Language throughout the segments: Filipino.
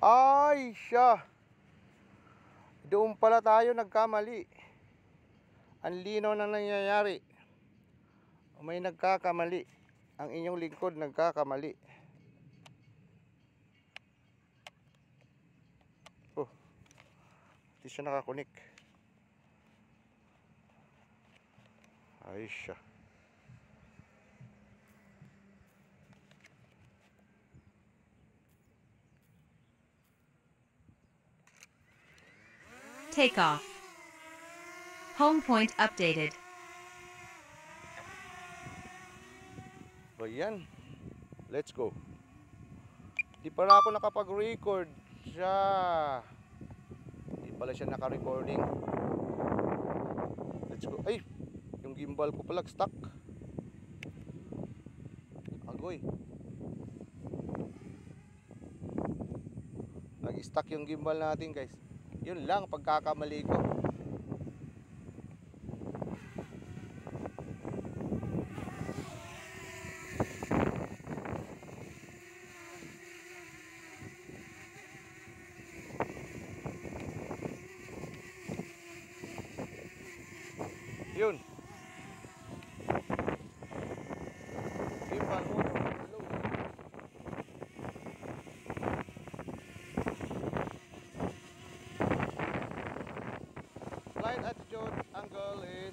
Ay, siya. Doon pala tayo nagkamali. Ang linaw na nangyayari. May nagkakamali. Ang inyong lingkod nagkakamali. Oh, hindi siya nakakunik. Ay, siya. Take off. Home point updated. So yan. Let's go. Di pala ako nakapag-record siya. Di pala siya naka-recording. Let's go. Ay, yung gimbal ko pala stuck. Agoy. Nag-stuck yung gimbal natin, guys. Yun lang pagkakamali ko. Yun. Gimbal mo. Flight attitude angle is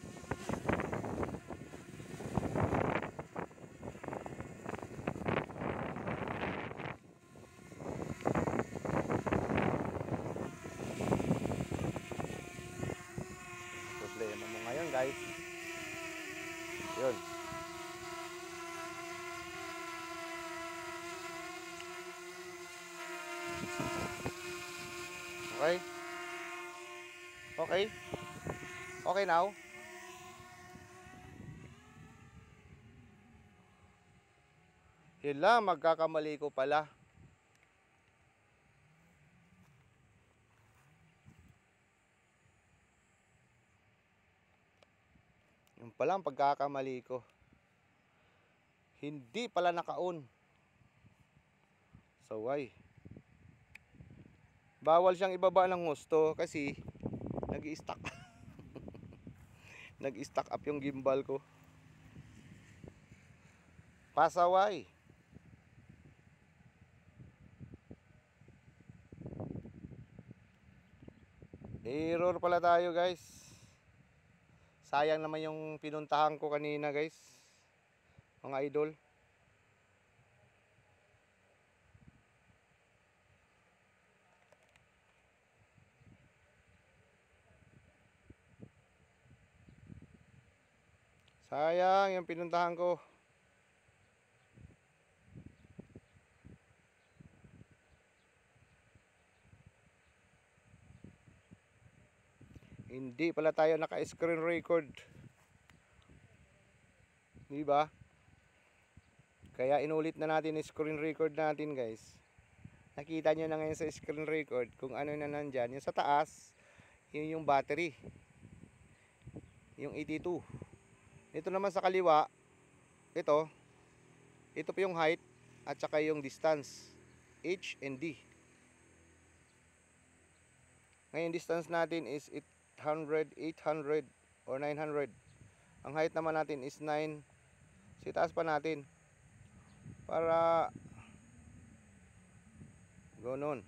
problema mo ngayon, guys. Yun. Okay. Okay. Okay now. Yun lang, magkakamali ko pala. Yung pala ang pagkakamali ko. Hindi pala naka-on. So why? Bawal siyang ibaba ng husto kasi nag-i-stuck. Nag-stuck up yung gimbal ko. Pasaway. Error pala tayo, guys. Sayang naman yung pinuntahan ko kanina, guys. Mga idol. Sayang yung pinuntahan ko. Hindi pala tayo naka-screen record. Di ba? Kaya inulit na natin yung screen record natin, guys. Nakita nyo na ngayon sa screen record kung ano na nandyan. Yung sa taas, yun yung battery. Yung 82. Ito naman sa kaliwa, ito po yung height at saka yung distance, H and D. Ngayon distance natin is 800 or 900. Ang height naman natin is 9. So itaas pa natin para ganoon.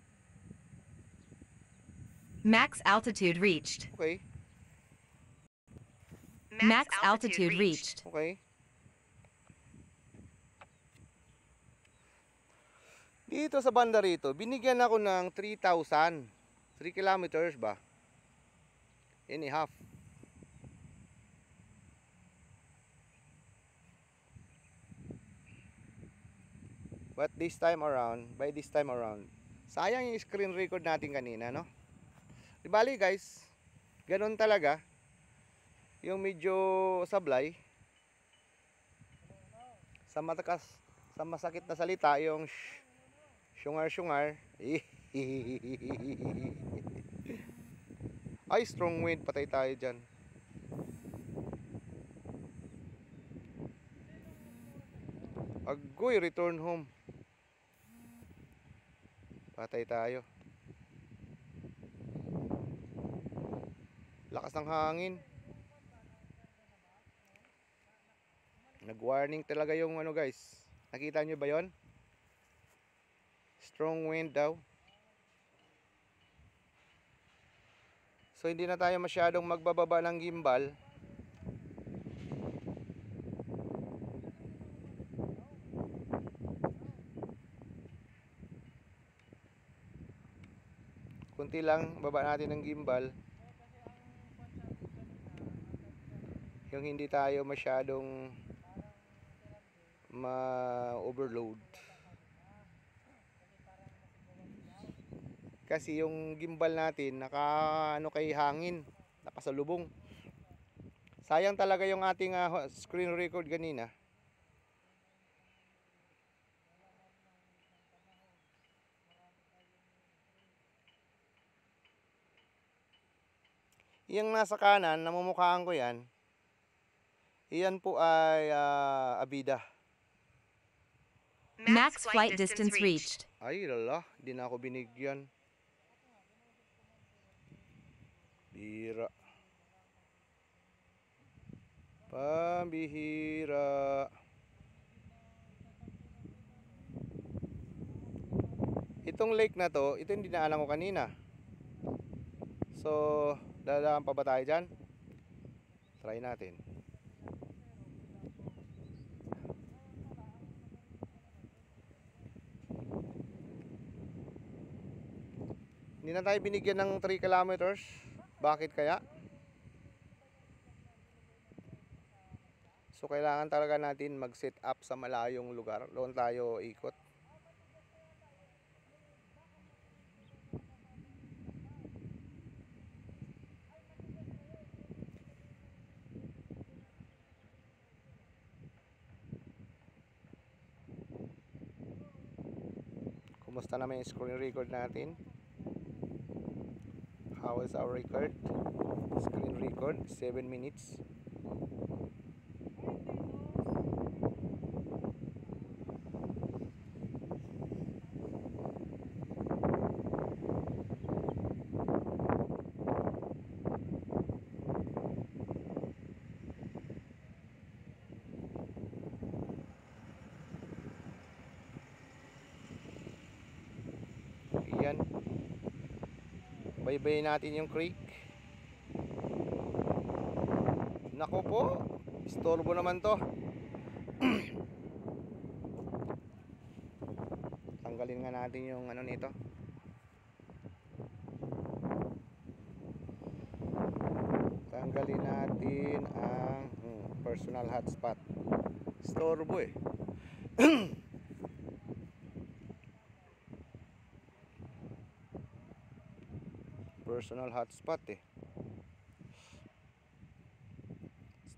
Max altitude reached. Okay. Max altitude reached. Okay. Dito sa banda rito, binigyan ako ng 3,000. 3 kilometers ba? And a half. But this time around, by this time around, sayang yung screen record natin kanina, no? Di bali, guys, ganun talaga. Yung medyo sablay. Sa masakit na salita, yung syungar-syungar. Ay, strong wind. Patay tayo dyan. Agoy, return home. Patay tayo. Lakas ng hangin. Nag-warning talaga yung ano guys. Nakita nyo ba yon? Strong wind daw. So hindi na tayo masyadong magbababa ng gimbal. Kunti lang baba natin ng gimbal. Yung hindi tayo masyadong ma-overload. Kasi yung gimbal natin ano kay hangin, nakasalubong. Sayang talaga yung ating screen record kanina. Yung nasa kanan, namumukhaan ko yan. Iyan po ay Abida. Max flight distance reached. Ay lala, di na ako binigyan. Bira. Pambihira. Itong lake na to, ito yung dinaanan ko kanina. So, dadaan pa ba tayo dyan? Try natin. Hindi na tayo binigyan ng 3 kilometers. Bakit kaya? So kailangan talaga natin mag-set up sa malayong lugar. Doon tayo ikot. Kumusta naman yung screen record natin? How is our record? Screen record, 7 minutes. Yan. Baybayin natin yung creek. Nako po, istorbo naman to. Tanggalin nga natin yung ano nito. Tanggalin natin ang personal hotspot. Istorbo eh. Personal hotspot eh.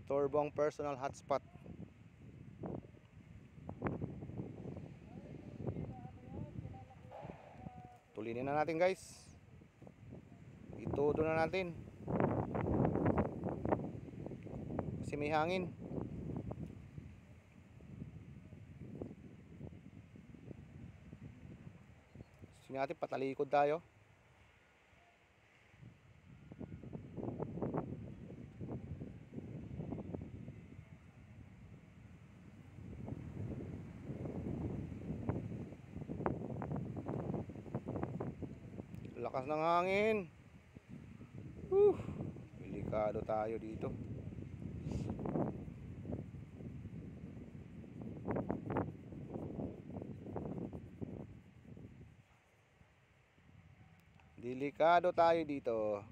Storbong personal hotspot. Tulinin na natin guys. Itudo na natin. Kasi may hangin. Gusto natin patalikod tayo. Lakas ng hangin. Delikado tayo dito. Delikado tayo dito.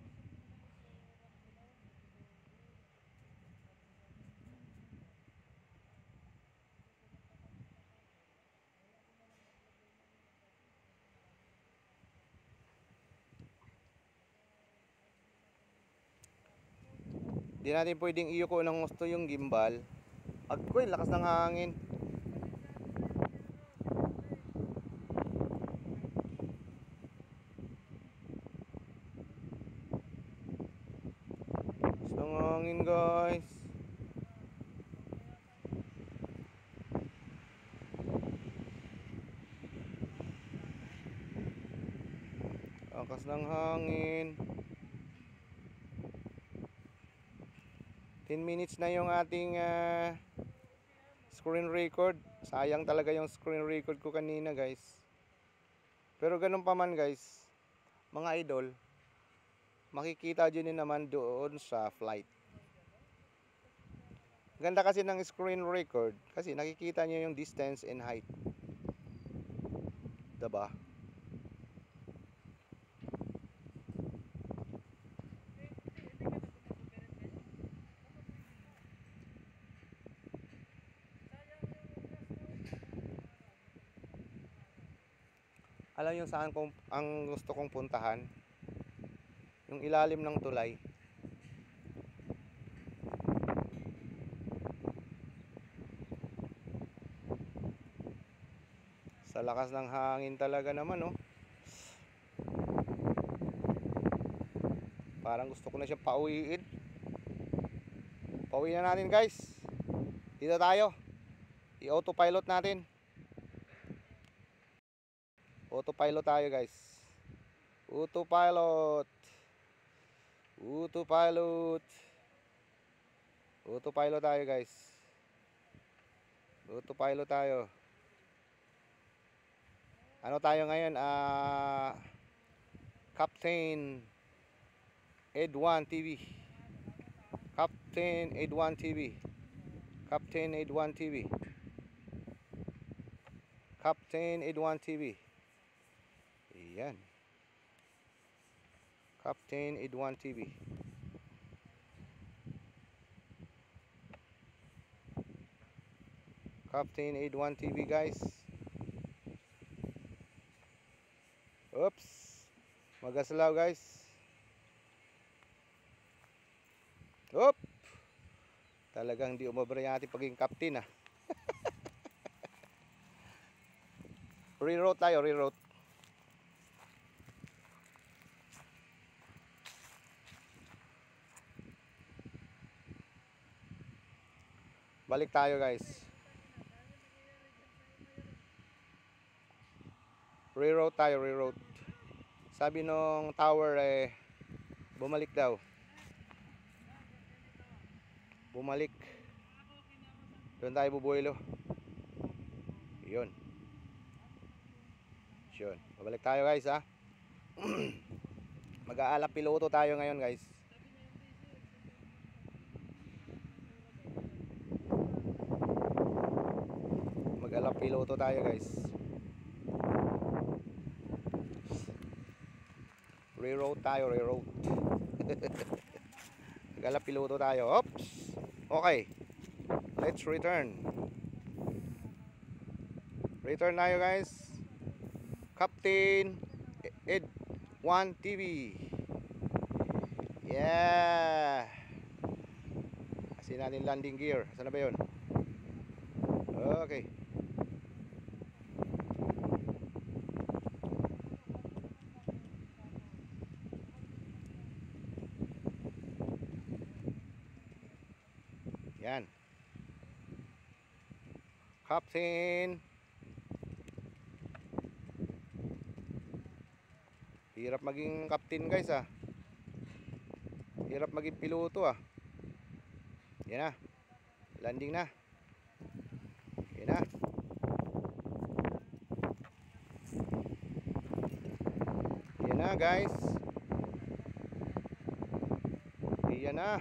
Di natin pwedeng iyuko ng gusto yung gimbal. Agkoy, lakas ng hangin. Lakas ng hangin guys. Lakas ng hangin. 10 minutes na yung ating screen record. Sayang talaga yung screen record ko kanina, guys. Pero ganun pa man, guys, mga idol, makikita nyo din naman doon sa flight. Ganda kasi ng screen record kasi nakikita nyo yung distance and height. Diba? Alam nyo saan ang gusto kong puntahan? Yung ilalim ng tulay. Sa lakas ng hangin talaga naman, oh. Parang gusto ko na siya pauwiin. Pauwi na natin, guys. Dito tayo. I-autopilot natin. Autopilot tayo, guys. Autopilot. Autopilot. Autopilot tayo, guys. Autopilot tayo. Ano tayo ngayon? Captain Ed1 TV. Captain Ed1 TV. Captain Ed1 TV. Captain Ed1 TV. Ayan. Captain Ed1 TV. Captain Ed1 TV, guys. Oops. Magaslaw, guys. Oop. Talagang hindi umabra yung ating pagiging captain, ah. Reroute tayo, reroute. Balik tayo, guys. Reroute tayo, reroute. Sabi nung tower bumalik daw. Bumalik. Doon tayo bubuelo. Yun. Yun. Babalik tayo, guys, ha. Mag-aalap piloto tayo ngayon, guys. Mag-alap piloto tayo, guys. Reroute tayo, reroute. Mag-alap piloto tayo. Oops. Okay. Let's return. Return tayo, guys. Captain Ed1 TV. Yeah. Kasi natin landing gear. Saan na ba yun? Okay. Yan. Captain. Hirap maging captain, guys, ah. Hirap maging piloto, ah. Yan na. Landing na. Yan na. Yan na, guys. Yan na.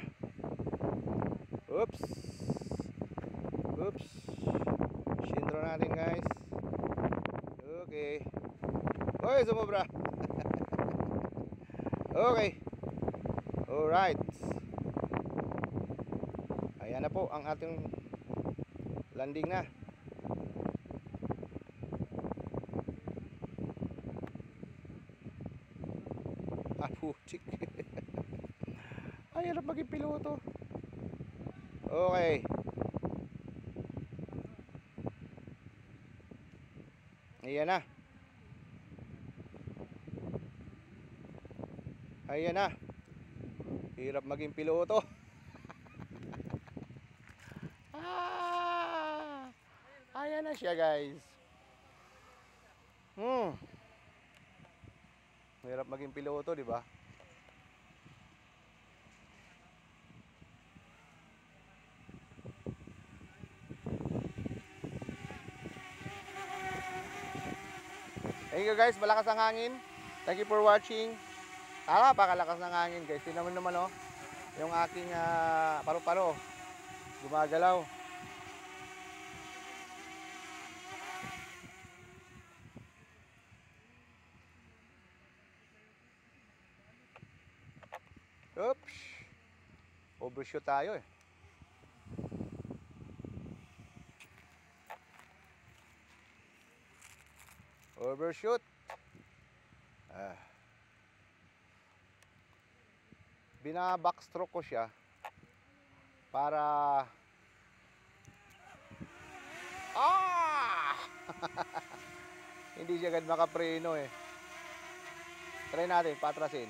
Oops. Oops. Sintro natin, guys. Okay. Oy, sumobra. Okay. Alright. Ayan na po ang ating landing na. Putik. Ay, hirap maging piloto. Okay. Ayan na. Ayan na. Hirap maging piloto. Ayan na siya, guys. Hirap maging piloto, di ba? Thank you guys, malakas ang hangin. Thank you for watching. Napakalakas ng hangin guys. Tingnan mo naman oh, yung aking paru-paro. Gumagalaw. Oops. Overshoot tayo eh. Overshoot. Bina-backstroke ko siya para hindi siya agad makapreno eh. Try natin, patrasin.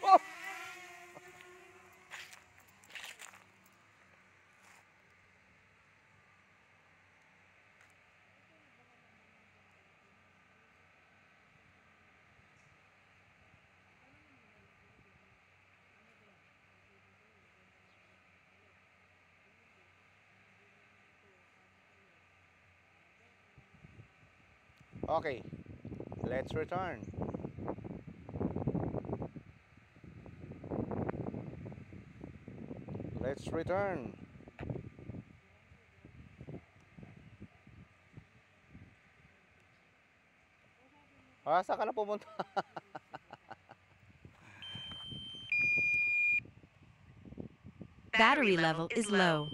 Oh! Okay, let's return. Let's return. Saan ka na pumunta? Battery level is low.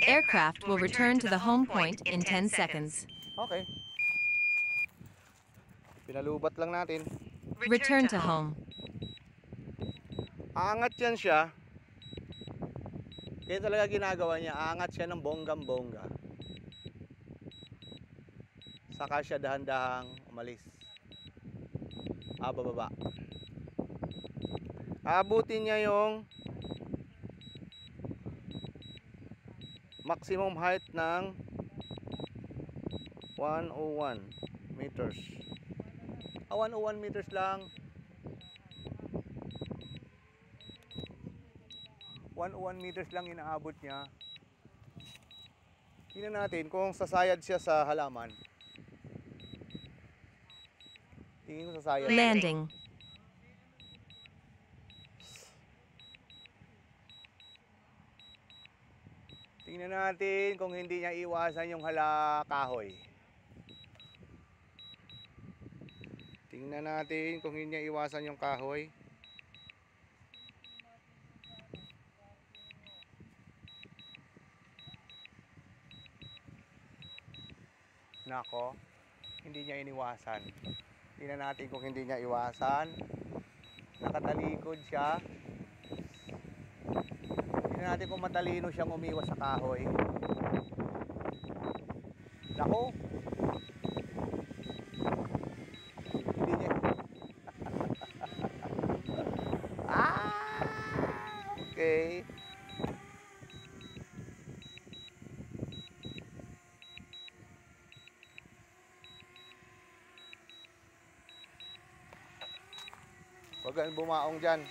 Aircraft will return to the home point in 10 seconds. Okay. Pinalubat lang natin. Return to home. Aangat yan siya. Kaya talaga ginagawa niya. Aangat siya ng bonggam-bongga. Saka siya dahan-dahang umalis. Bababa. Abutin niya yung maximum height ng 101 meters. 101 meters lang. 101 meters lang inaabot niya. Tingnan natin kung sasayad siya sa halaman. Tingin ko sasayad. Landing. Tingnan natin kung hindi niya iwasan yung kahoy. Tingnan natin kung hindi niya iwasan yung kahoy. Nako, hindi niya iniwasan. Tingnan natin kung hindi niya iwasan. Nakatalikod siya. Tingnan natin kung matalino siyang umiwas sa kahoy. Nako. Hindi niya. Okay. Huwag kang bumaong dyan.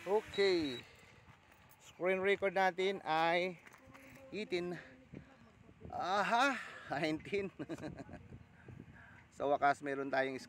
Okay. Screen record natin ay 18. 19. Sa wakas meron tayong